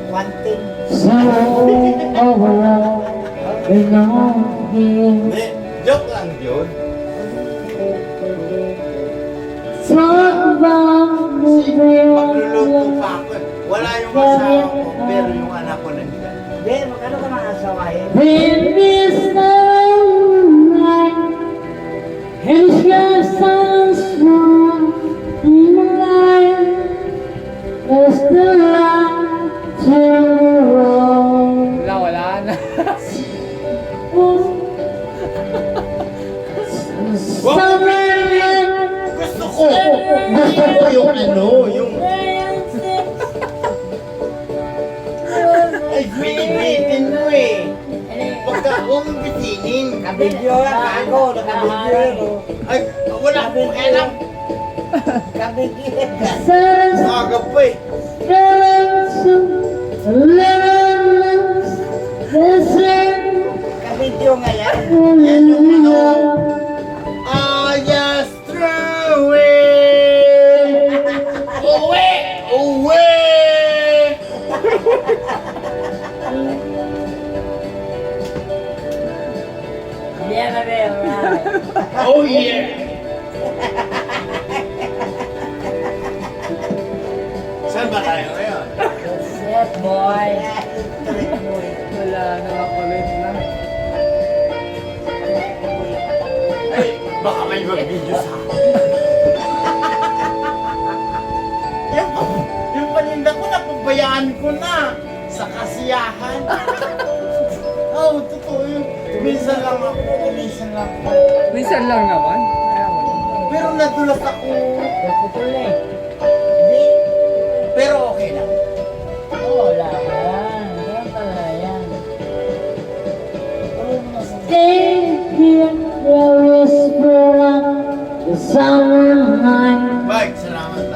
Wanting. So overall, belong here. Hindi, joke lang yun. Talk about the Kasi magluluto pa ako. Wala yung asawa ko, pero yung anak ko nandiyan. Hindi, magkano ka ng asawahin? When this night and your sun's warm in the light, there's the light to roll. Wala na. Gusto ko yung ano, yung... Ay, binibitin mo eh. Pagka huwag mong bitinin. Kabidyo lang ako, nakabidyo ako. Ay, wala akong alam. Kabidyo ka. Maga pa eh. Kabidyo nga yan. Yan yung ano. I just threw it. Uwi! Uwi! Yeah, baby, alright. Oh yeah! Saan ba tayo ngayon? Yes, boy. Wala na, makulit na. Ay, baka may mag-video sa akin. yung paninda ko, napabayaan ko na sa kasiyahan. Oh, totoo yun. Minsan lang ako. Minsan lang naman. Pero nadulas ako. Putol eh. Hindi. Pero okay lang. Oo, wala yan. Ganyan talaga yan. Stay here, the whisper of the summer